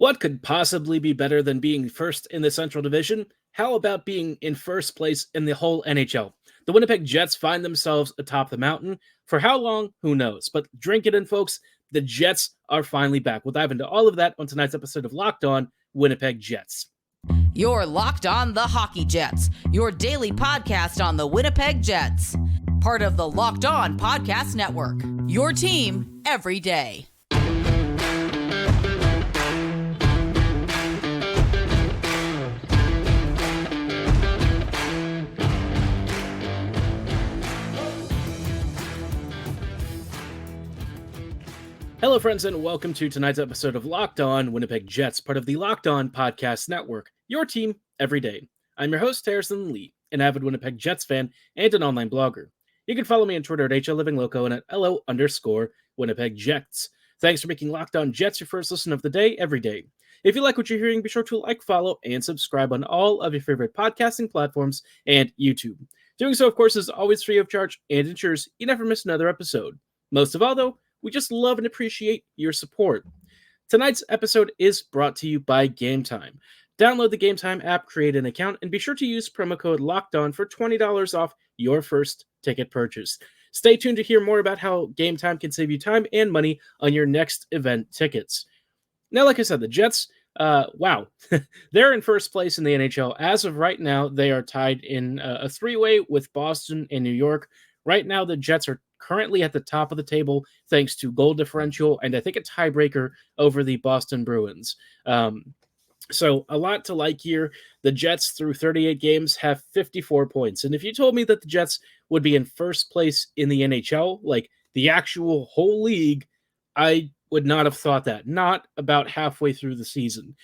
What could possibly be better than being first in the Central Division? How about being in first place in the whole NHL? The Winnipeg Jets find themselves atop the mountain. For how long? Who knows? But drink it in, folks. The Jets are finally back. We'll dive into all of that on tonight's episode of Locked On Winnipeg Jets. You're Locked On the Hockey Jets, your daily podcast on the Winnipeg Jets. Part of the Locked On Podcast Network, your team every day. Hello, friends, and welcome to tonight's episode of Locked On Winnipeg Jets, part of the Locked On Podcast Network, your team every day. I'm your host, Harrison Lee, an avid Winnipeg Jets fan and an online blogger. You can follow me on Twitter at HLLivingLoco and at LO_Winnipeg Jets. Thanks for making Locked On Jets your first listen of the day every day. If you like what you're hearing, be sure to like, follow, and subscribe on all of your favorite podcasting platforms and YouTube. Doing so, of course, is always free of charge and ensures you never miss another episode. Most of all, though, we just love and appreciate your support. Tonight's episode is brought to you by Gametime. Download the Gametime app, create an account, and be sure to use promo code LOCKEDON for $20 off your first ticket purchase. Stay tuned to hear more about how Gametime can save you time and money on your next event tickets. Now, like I said, the Jets, wow, they're in first place in the NHL. As of right now, they are tied in a three-way with Boston and New York. Right now, the Jets are currently at the top of the table thanks to goal differential and I think a tiebreaker over the Boston Bruins. So a lot to like here. The Jets through 38 games have 54 points. And if you told me that the Jets would be in first place in the NHL, like the actual whole league, I would not have thought that. Not about halfway through the season.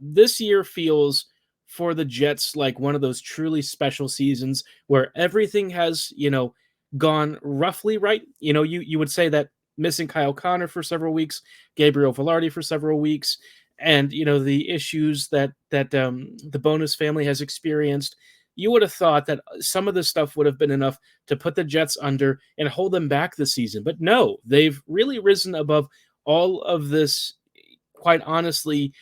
This year feels for the Jets like one of those truly special seasons where everything has, gone roughly right. You would say that missing Kyle Connor for several weeks, Gabriel Velarde for several weeks, and the issues that the Bonus family has experienced, you would have thought that some of this stuff would have been enough to put the Jets under and hold them back this season. But no, they've really risen above all of this, quite honestly,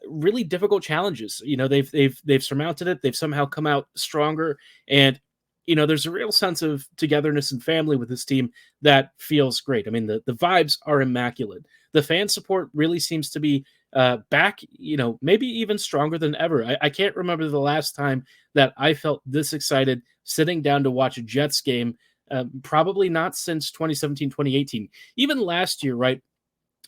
really difficult challenges. They've surmounted it. They've somehow come out stronger, and there's a real sense of togetherness and family with this team that feels great. I mean, the vibes are immaculate. The fan support really seems to be back, maybe even stronger than ever. I can't remember the last time that I felt this excited sitting down to watch a Jets game, probably not since 2017, 2018. Even last year, right,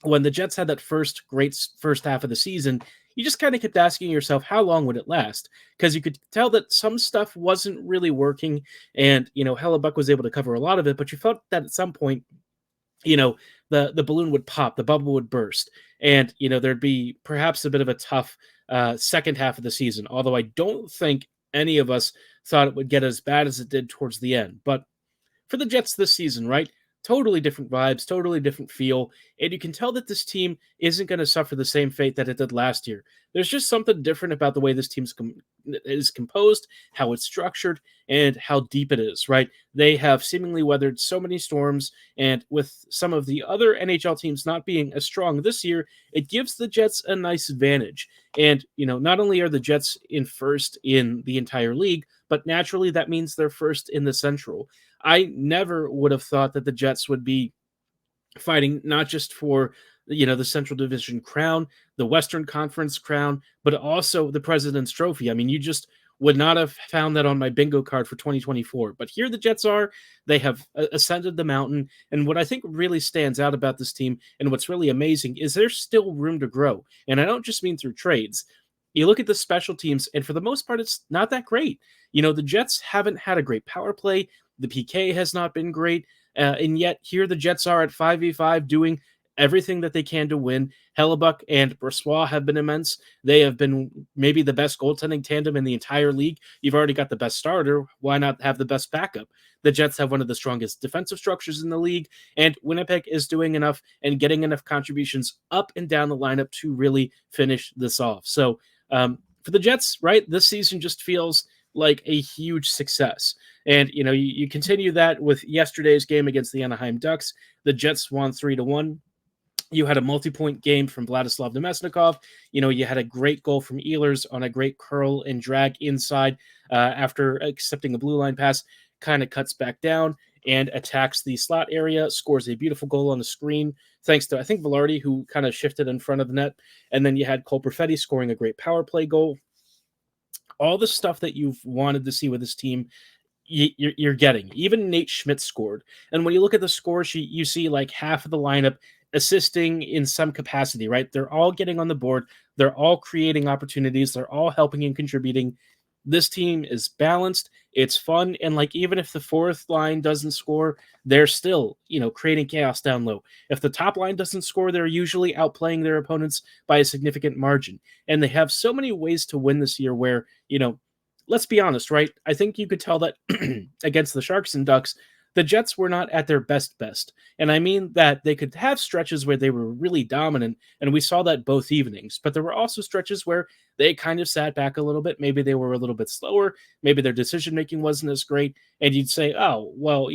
when the Jets had that great first half of the season, you just kind of kept asking yourself, how long would it last? Because you could tell that some stuff wasn't really working, and, Hellebuck was able to cover a lot of it, but you felt that at some point, the balloon would pop, the bubble would burst, and, there'd be perhaps a bit of a tough second half of the season, although I don't think any of us thought it would get as bad as it did towards the end. But for the Jets this season, right? Totally different vibes, totally different feel, and you can tell that this team isn't going to suffer the same fate that it did last year. There's just something different about the way this team is composed, how it's structured, and how deep it is, right? They have seemingly weathered so many storms, and with some of the other NHL teams not being as strong this year, it gives the Jets a nice advantage. And, not only are the Jets in first in the entire league, but naturally that means they're first in the Central. I never would have thought that the Jets would be fighting not just for, the Central Division crown, the Western Conference crown, but also the President's Trophy. I mean, you just would not have found that on my bingo card for 2024. But here the Jets are. They have ascended the mountain. And what I think really stands out about this team and what's really amazing is there's still room to grow. And I don't just mean through trades. You look at the special teams, and for the most part, it's not that great. The Jets haven't had a great power play. The PK has not been great, and yet here the Jets are at 5v5 doing everything that they can to win. Hellebuck and Brossoit have been immense. They have been maybe the best goaltending tandem in the entire league. You've already got the best starter. Why not have the best backup? The Jets have one of the strongest defensive structures in the league, and Winnipeg is doing enough and getting enough contributions up and down the lineup to really finish this off. So for the Jets, right, this season just feels like a huge success. And, you continue that with yesterday's game against the Anaheim Ducks. The Jets won 3-1. You had a multi-point game from Vladislav Nemesnikov. You had a great goal from Ehlers on a great curl and drag inside after accepting a blue line pass, kind of cuts back down and attacks the slot area, scores a beautiful goal on the screen, thanks to, I think, Velarde, who kind of shifted in front of the net. And then you had Cole Perfetti scoring a great power play goal. All the stuff that you've wanted to see with this team, you're getting. Even Nate Schmidt scored. And when you look at the score sheet, you see like half of the lineup assisting in some capacity, right? They're all getting on the board. They're all creating opportunities. They're all helping and contributing. This team is balanced. It's fun. And like, even if the fourth line doesn't score, they're still, creating chaos down low. If the top line doesn't score, they're usually outplaying their opponents by a significant margin. And they have so many ways to win this year where, let's be honest, right? I think you could tell that against the Sharks and Ducks, the Jets were not at their best. And I mean that they could have stretches where they were really dominant, and we saw that both evenings. But there were also stretches where they kind of sat back a little bit. Maybe they were a little bit slower. Maybe their decision-making wasn't as great. And you'd say, oh, well,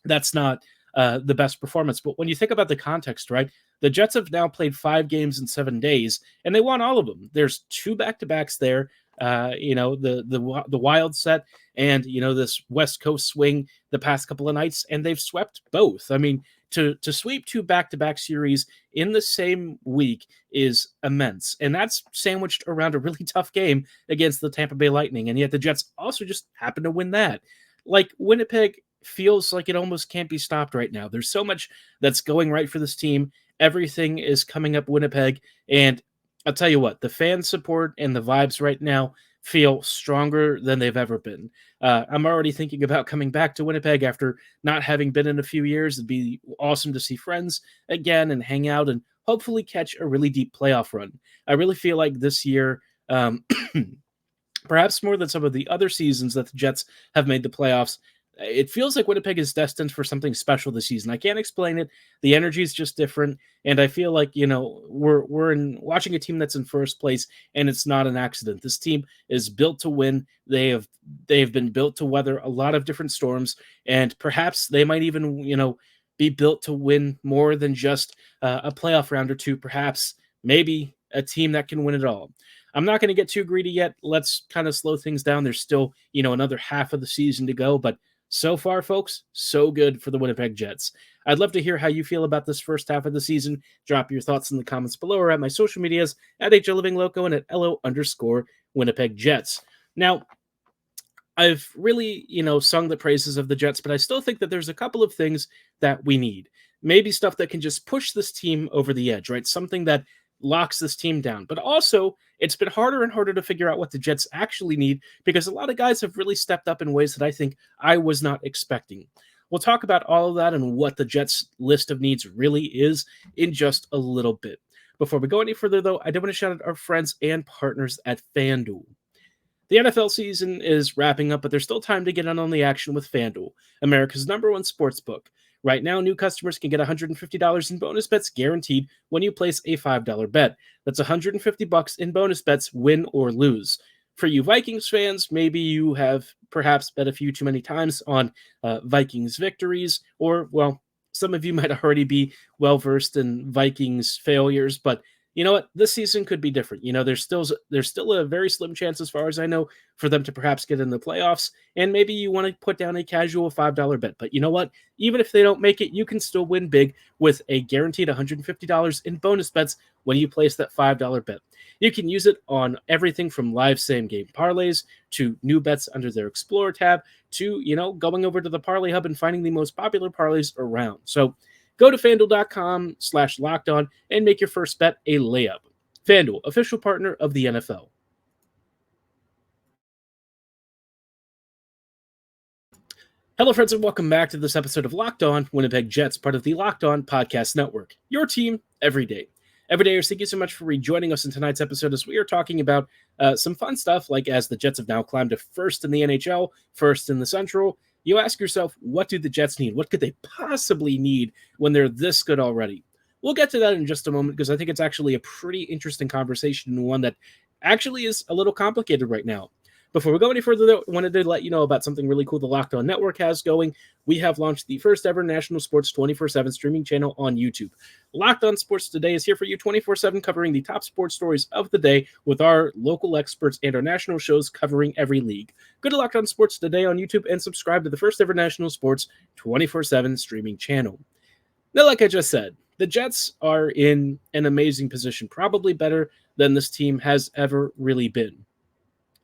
that's not the best performance. But when you think about the context, right, the Jets have now played 5 games in 7 days, and they won all of them. There's 2 back-to-backs there. The Wild set and this West Coast swing the past couple of nights, and they've swept both. I mean, to sweep 2 back-to-back series in the same week is immense, and that's sandwiched around a really tough game against the Tampa Bay Lightning, and yet the Jets also just happen to win that. Like, Winnipeg feels like it almost can't be stopped right now. There's so much that's going right for this team. Everything is coming up Winnipeg, and I'll tell you what, the fan support and the vibes right now feel stronger than they've ever been. I'm already thinking about coming back to Winnipeg after not having been in a few years. It'd be awesome to see friends again and hang out and hopefully catch a really deep playoff run. I really feel like this year, perhaps more than some of the other seasons that the Jets have made the playoffs, it feels like Winnipeg is destined for something special this season. I can't explain it. The energy is just different. And I feel like, we're watching a team that's in first place, and it's not an accident. This team is built to win. They've been built to weather a lot of different storms, and perhaps they might even, be built to win more than just a playoff round or two, perhaps maybe a team that can win it all. I'm not going to get too greedy yet. Let's kind of slow things down. There's still, another half of the season to go, but so far, folks, so good for the Winnipeg Jets. I'd love to hear how you feel about this first half of the season. Drop your thoughts in the comments below or at my social medias at HLivingLoco and at LO_Winnipeg Jets. Now, I've really, sung the praises of the Jets, but I still think that there's a couple of things that we need. Maybe stuff that can just push this team over the edge, right? Something that locks this team down. But also, it's been harder and harder to figure out what the Jets actually need because a lot of guys have really stepped up in ways that I think I was not expecting. We'll talk about all of that and what the Jets list of needs really is in just a little bit. Before we go any further, though, I do want to shout out our friends and partners at FanDuel. The NFL season is wrapping up, but there's still time to get in on the action with FanDuel, America's #1 sportsbook. Right now, new customers can get $150 in bonus bets guaranteed when you place a $5 bet. That's $150 in bonus bets, win or lose. For you Vikings fans, maybe you have perhaps bet a few too many times on Vikings victories, or, well, some of you might already be well-versed in Vikings failures, but you know what? This season could be different. There's still a very slim chance, as far as I know, for them to perhaps get in the playoffs. And maybe you want to put down a casual $5 bet. But you know what? Even if they don't make it, you can still win big with a guaranteed $150 in bonus bets when you place that $5 bet. You can use it on everything from live same-game parlays to new bets under their Explorer tab to, going over to the Parlay Hub and finding the most popular parlays around. So go to FanDuel.com/lockedon and make your first bet a layup. FanDuel, official partner of the NFL. Hello, friends, and welcome back to this episode of Locked On Winnipeg Jets, part of the Locked On Podcast Network. Your team every day. Every day, thank you so much for rejoining us in tonight's episode as we are talking about some fun stuff, like as the Jets have now climbed to first in the NHL, first in the Central. You ask yourself, what do the Jets need? What could they possibly need when they're this good already? We'll get to that in just a moment because I think it's actually a pretty interesting conversation and one that actually is a little complicated right now. Before we go any further, though, I wanted to let you know about something really cool the Locked On Network has going. We have launched the first ever national sports 24/7 streaming channel on YouTube. Locked On Sports Today is here for you 24/7, covering the top sports stories of the day with our local experts and our national shows covering every league. Go to Locked On Sports Today on YouTube and subscribe to the first ever national sports 24/7 streaming channel. Now, like I just said, the Jets are in an amazing position, probably better than this team has ever really been.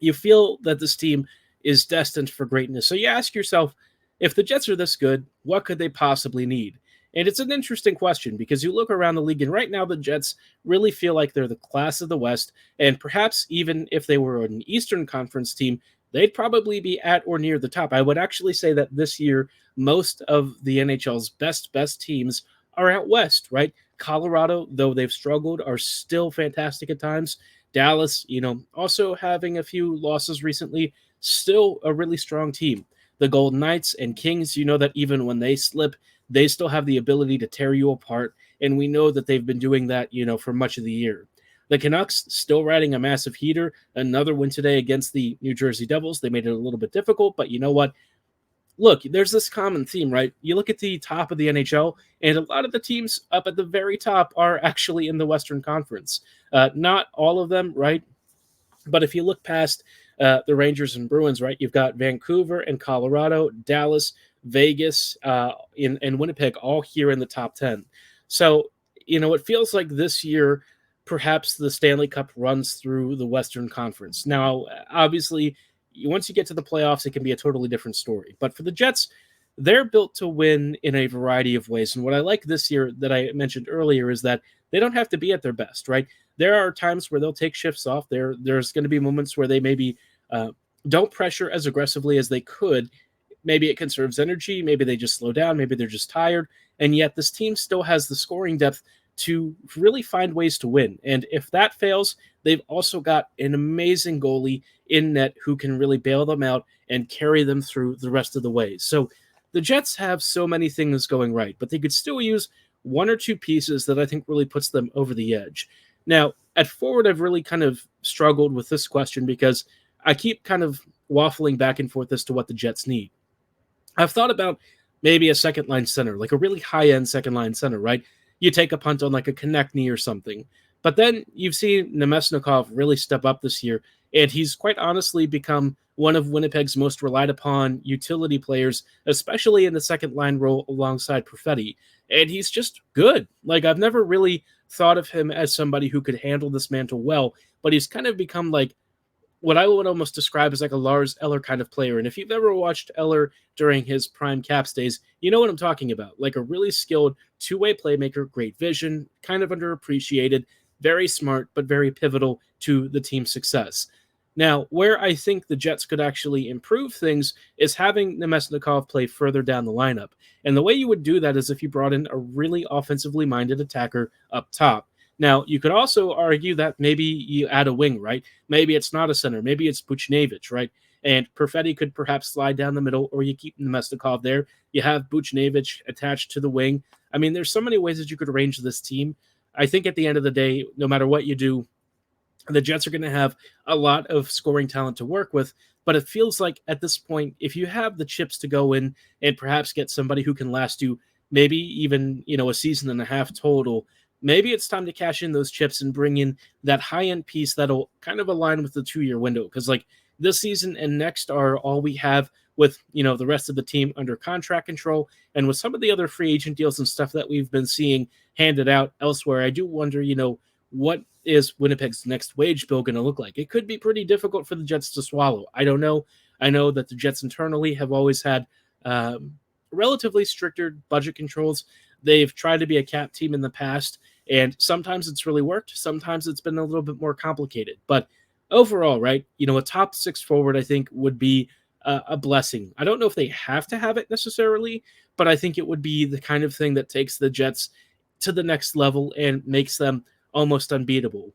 You feel that this team is destined for greatness. So you ask yourself, if the Jets are this good, what could they possibly need? And it's an interesting question because you look around the league, and right now the Jets really feel like they're the class of the West. And perhaps even if they were an Eastern Conference team, they'd probably be at or near the top. I would actually say that this year, most of the NHL's best teams are out West, right? Colorado, though they've struggled, are still fantastic at times. Dallas, also having a few losses recently, still a really strong team. The Golden Knights and Kings, that even when they slip, they still have the ability to tear you apart, and we know that they've been doing that, for much of the year. The Canucks still riding a massive heater. Another win today against the New Jersey Devils. They made it a little bit difficult, but you know what? Look, there's this common theme, right? You look at the top of the NHL, and a lot of the teams up at the very top are actually in the Western Conference. Not all of them, right? But if you look past the Rangers and Bruins, right, you've got Vancouver and Colorado, Dallas, Vegas, and Winnipeg all here in the top 10. So, it feels like this year, perhaps the Stanley Cup runs through the Western Conference. Now, obviously, once you get to the playoffs, it can be a totally different story. But for the Jets, they're built to win in a variety of ways. And what I like this year that I mentioned earlier is that they don't have to be at their best, right? There are times where they'll take shifts off. There's going to be moments where they maybe don't pressure as aggressively as they could. Maybe it conserves energy. Maybe they just slow down. Maybe they're just tired. And yet this team still has the scoring depth to really find ways to win. And if that fails, they've also got an amazing goalie in net who can really bail them out and carry them through the rest of the way. So the Jets have so many things going right, but they could still use one or two pieces that I think really puts them over the edge. Now, at forward, I've really kind of struggled with this question because I keep kind of waffling back and forth as to what the Jets need. I've thought about maybe a second-line center, like a really high-end second-line center, right? You take a punt on like a Konechny or something. But then you've seen Nemesnikov really step up this year, and he's quite honestly become one of Winnipeg's most relied upon utility players, especially in the second-line role alongside Perfetti. And he's just good. Like, I've never really thought of him as somebody who could handle this mantle well, but he's kind of become like what I would almost describe as like a Lars Eller kind of player. And if you've ever watched Eller during his prime Caps days, you know what I'm talking about. Like a really skilled two-way playmaker, great vision, kind of underappreciated, very smart, but very pivotal to the team's success. Now, where I think the Jets could actually improve things is having Nemesnikov play further down the lineup. And the way you would do that is if you brought in a really offensively minded attacker up top. Now, you could also argue that maybe you add a wing, right? Maybe it's not a center. Maybe it's Buchnevich, right? And Perfetti could perhaps slide down the middle, or you keep Nemesnikov there. You have Buchnevich attached to the wing. I mean, there's so many ways that you could arrange this team. I think at the end of the day, no matter what you do, the Jets are going to have a lot of scoring talent to work with, but it feels like at this point, if you have the chips to go in and perhaps get somebody who can last you maybe even, a season and a half total, maybe it's time to cash in those chips and bring in that high-end piece that'll kind of align with the 2-year window. Because like this season and next are all we have with, the rest of the team under contract control. And with some of the other free agent deals and stuff that we've been seeing handed out elsewhere, I do wonder, what is Winnipeg's next wage bill going to look like? It could be pretty difficult for the Jets to swallow. I don't know. I know that the Jets internally have always had relatively stricter budget controls. They've tried to be a cap team in the past, and sometimes it's really worked. Sometimes it's been a little bit more complicated. But overall, right, a top 6 forward, I think, would be a blessing. I don't know if they have to have it necessarily, but I think it would be the kind of thing that takes the Jets to the next level and makes them almost unbeatable.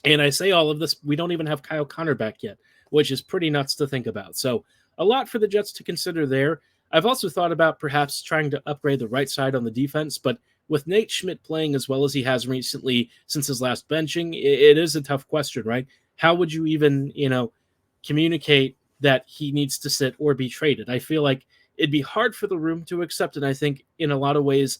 And I say all of this, we don't even have Kyle Connor back yet, which is pretty nuts to think about. So a lot for the Jets to consider there. I've also thought about perhaps trying to upgrade the right side on the defense, but with Nate Schmidt playing as well as he has recently since his last benching, it is a tough question, right? How would you even, communicate that he needs to sit or be traded. I feel like it'd be hard for the room to accept, and I think in a lot of ways,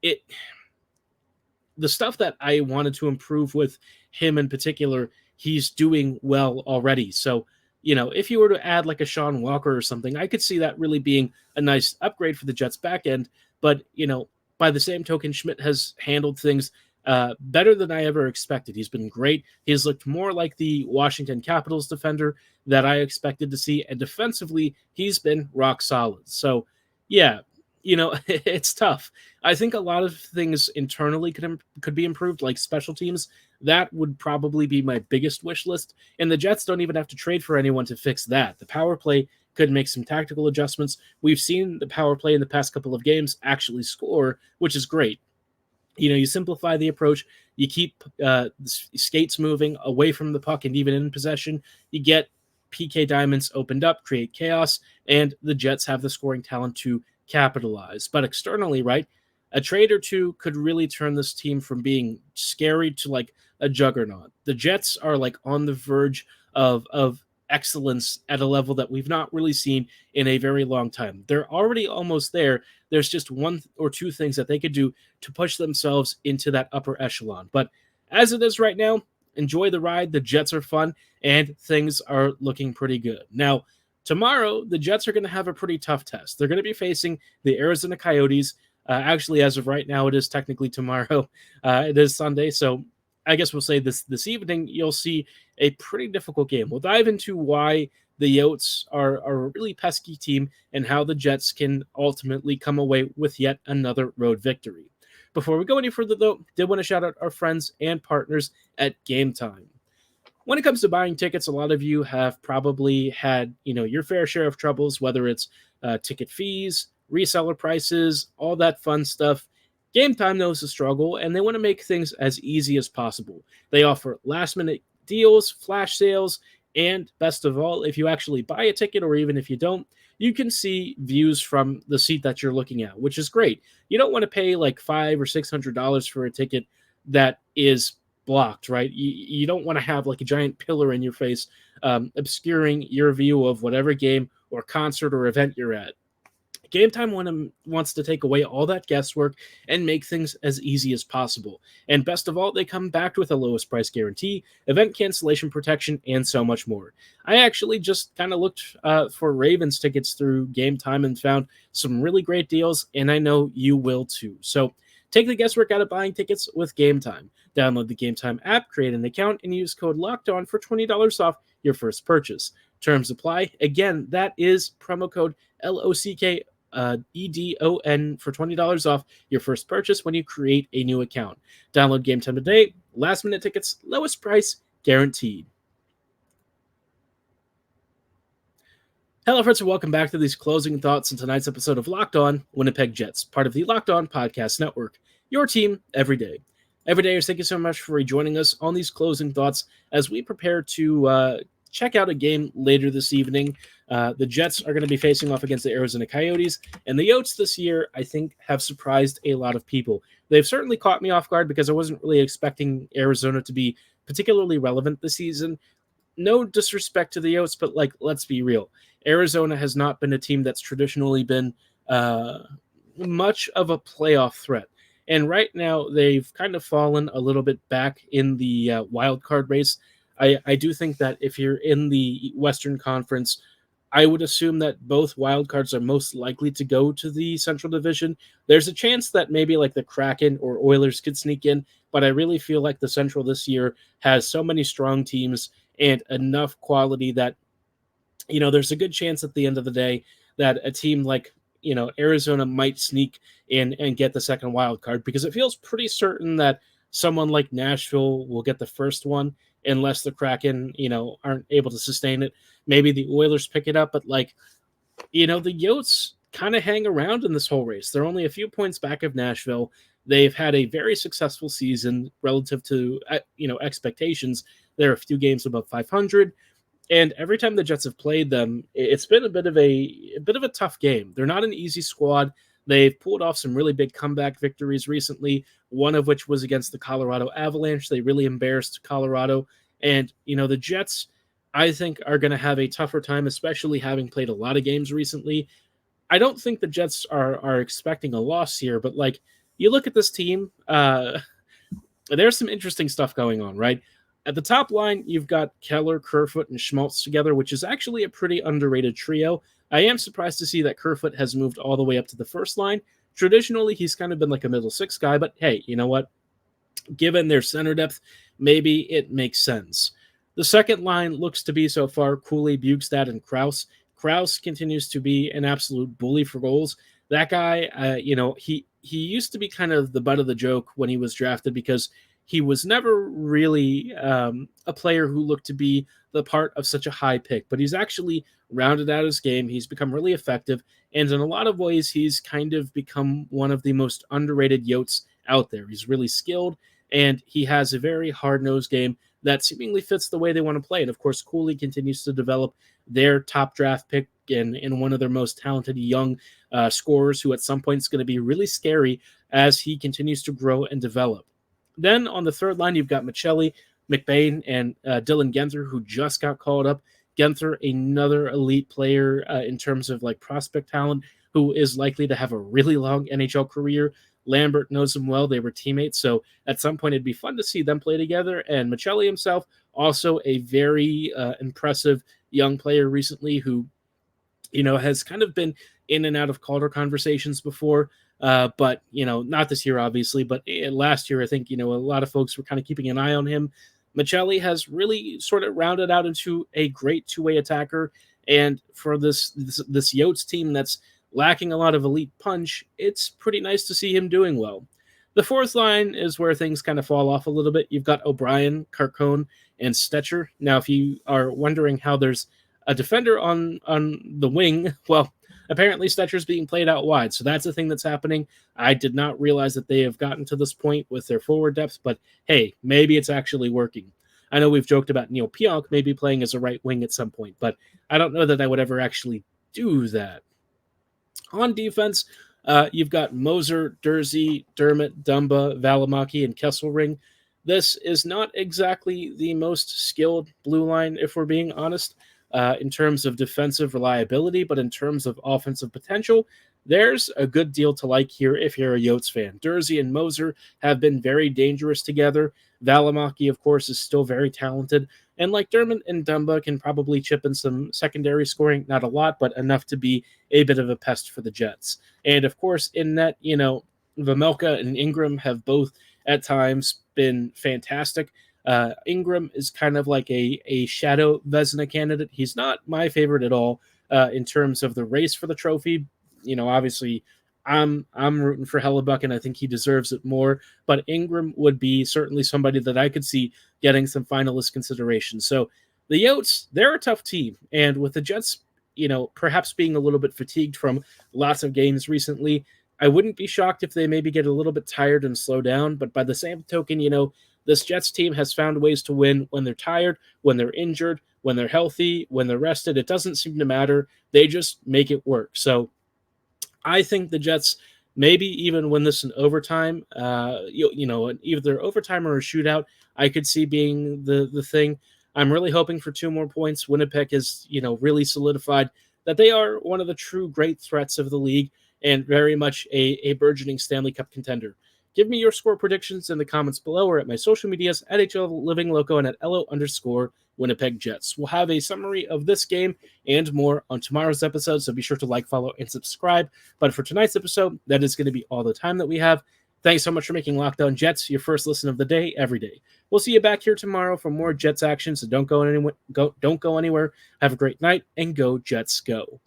the stuff that I wanted to improve with him in particular, he's doing well already. So, if you were to add like a Sean Walker or something, I could see that really being a nice upgrade for the Jets back end. But, by the same token, Schmidt has handled things better than I ever expected. He's been great. He's looked more like the Washington Capitals defender that I expected to see. And defensively, he's been rock solid. So, yeah, it's tough. I think a lot of things internally could be improved, like special teams. That would probably be my biggest wish list. And the Jets don't even have to trade for anyone to fix that. The power play could make some tactical adjustments. We've seen the power play in the past couple of games actually score, which is great. You simplify the approach. You keep skates moving away from the puck and even in possession. You get PK diamonds opened up, create chaos, and the Jets have the scoring talent to capitalize. But externally, right, a trade or two could really turn this team from being scary to like a juggernaut. The Jets are like on the verge of excellence at a level that we've not really seen in a very long time. They're already almost there. There's just one or two things that they could do to push themselves into that upper echelon. But as it is right now, enjoy the ride. The Jets are fun, and things are looking pretty good. Now, tomorrow, the Jets are going to have a pretty tough test. They're going to be facing the Arizona Coyotes. Actually, as of right now, it is technically tomorrow. It is Sunday, so I guess we'll say this evening you'll see a pretty difficult game. We'll dive into why the Yotes are a really pesky team and how the Jets can ultimately come away with yet another road victory. Before we go any further, though, did want to shout out our friends and partners at Gametime. When it comes to buying tickets, a lot of you have probably had, your fair share of troubles, whether it's ticket fees, reseller prices, all that fun stuff. Gametime knows the struggle, and they want to make things as easy as possible. They offer last-minute deals, flash sales, and best of all, if you actually buy a ticket or even if you don't, you can see views from the seat that you're looking at, which is great. You don't want to pay like $500 or $600 for a ticket that is blocked, right? You don't want to have like a giant pillar in your face obscuring your view of whatever game or concert or event you're at. Gametime wants to take away all that guesswork and make things as easy as possible. And best of all, they come back with a lowest price guarantee, event cancellation protection, and so much more. I actually just kind of looked for Ravens tickets through Gametime and found some really great deals, and I know you will too. So take the guesswork out of buying tickets with Gametime. Download the Gametime app, create an account, and use code LOCKEDON for $20 off your first purchase. Terms apply. Again, that is promo code LOCK EDON for $20 off your first purchase when you create a new account. Download Gametime today. Last minute tickets, lowest price guaranteed. Hello, friends, and welcome back to these closing thoughts in tonight's episode of Locked On Winnipeg Jets, part of the Locked On Podcast Network. Your team every day. Everydayers, thank you so much for rejoining us on these closing thoughts as we prepare to check out a game later this evening. The Jets are going to be facing off against the Arizona Coyotes, and the Yotes this year, I think, have surprised a lot of people. They've certainly caught me off guard because I wasn't really expecting Arizona to be particularly relevant this season. No disrespect to the Yotes, but let's be real. Arizona has not been a team that's traditionally been much of a playoff threat. And right now, they've kind of fallen a little bit back in the wild card race. I do think that if you're in the Western Conference, I would assume that both wildcards are most likely to go to the Central Division. There's a chance that maybe like the Kraken or Oilers could sneak in, but I really feel like the Central this year has so many strong teams and enough quality that, there's a good chance at the end of the day that a team like, Arizona might sneak in and get the second wild card, because it feels pretty certain that someone like Nashville will get the first one unless the Kraken, aren't able to sustain it. Maybe the Oilers pick it up, but the Yotes kind of hang around in this whole race. They're only a few points back of Nashville. They've had a very successful season relative to, expectations. They're a few games above 500. And every time the Jets have played them, it's been a bit of a tough game. They're not an easy squad. They've pulled off some really big comeback victories recently, one of which was against the Colorado Avalanche. They really embarrassed Colorado. And, the Jets I think are going to have a tougher time, especially having played a lot of games recently. I don't think the Jets are expecting a loss here, but like you look at this team, there's some interesting stuff going on, right? At the top line, you've got Keller, Kerfoot, and Schmaltz together, which is actually a pretty underrated trio. I am surprised to see that Kerfoot has moved all the way up to the first line. Traditionally, he's kind of been like a middle six guy, but hey, you know what? Given their center depth, maybe it makes sense. The second line looks to be so far Cooley, Bugstad, and Krause. Krause continues to be an absolute bully for goals. That guy, he used to be kind of the butt of the joke when he was drafted because he was never really a player who looked to be the part of such a high pick, but he's actually rounded out his game. He's become really effective, and in a lot of ways, he's kind of become one of the most underrated Yotes out there. He's really skilled, and he has a very hard-nosed game that seemingly fits the way they want to play. And of course, Cooley continues to develop their top draft pick in one of their most talented young scorers who at some point is going to be really scary as he continues to grow and develop. Then on the third line, you've got Michelli, McBain, and Dylan Genther, who just got called up. Genther, another elite player in terms of like prospect talent, who is likely to have a really long NHL career. Lambert knows him well. They were teammates. So at some point, it'd be fun to see them play together. And Michelli himself, also a very impressive young player recently who, has kind of been in and out of Calder conversations before. But, not this year, obviously. But last year, I think, a lot of folks were kind of keeping an eye on him. Michelli has really sort of rounded out into a great two-way attacker. And for this Yotes team that's lacking a lot of elite punch, it's pretty nice to see him doing well. The fourth line is where things kind of fall off a little bit. You've got O'Brien, Carcone, and Stetcher. Now, if you are wondering how there's a defender on the wing, well, apparently Stetcher's being played out wide, so that's a thing that's happening. I did not realize that they have gotten to this point with their forward depth, but hey, maybe it's actually working. I know we've joked about Neil Pionk maybe playing as a right wing at some point, but I don't know that I would ever actually do that. On defense, you've got Moser, Dursey, Dermott, Dumba, Valimaki, and Kesselring. This is not exactly the most skilled blue line, if we're being honest, in terms of defensive reliability, but in terms of offensive potential, there's a good deal to like here if you're a Yotes fan. Dursey and Moser have been very dangerous together. Valimaki, of course, is still very talented. And like Dermott and Dumba can probably chip in some secondary scoring, not a lot, but enough to be a bit of a pest for the Jets. And of course, in net, Vejmelka and Ingram have both at times been fantastic. Ingram is kind of like a shadow Vezina candidate. He's not my favorite at all in terms of the race for the trophy. Obviously, I'm rooting for Hellebuck, and I think he deserves it more. But Ingram would be certainly somebody that I could see getting some finalist consideration. So the Yotes, they're a tough team. And with the Jets, perhaps being a little bit fatigued from lots of games recently, I wouldn't be shocked if they maybe get a little bit tired and slow down. But by the same token, this Jets team has found ways to win when they're tired, when they're injured, when they're healthy, when they're rested. It doesn't seem to matter. They just make it work. So I think the Jets maybe even win this in overtime, either overtime or a shootout, I could see being the thing. I'm really hoping for 2 more points. Winnipeg has, really solidified that they are one of the true great threats of the league and very much a burgeoning Stanley Cup contender. Give me your score predictions in the comments below or at my social medias at HLLivingLoco and at LO_Winnipeg Jets. We'll have a summary of this game and more on tomorrow's episode, so be sure to like, follow, and subscribe. But for tonight's episode, that is going to be all the time that we have. Thanks so much for making Locked On Jets your first listen of the day every day. We'll see you back here tomorrow for more Jets action, so don't go anywhere. Have a great night, and go Jets go.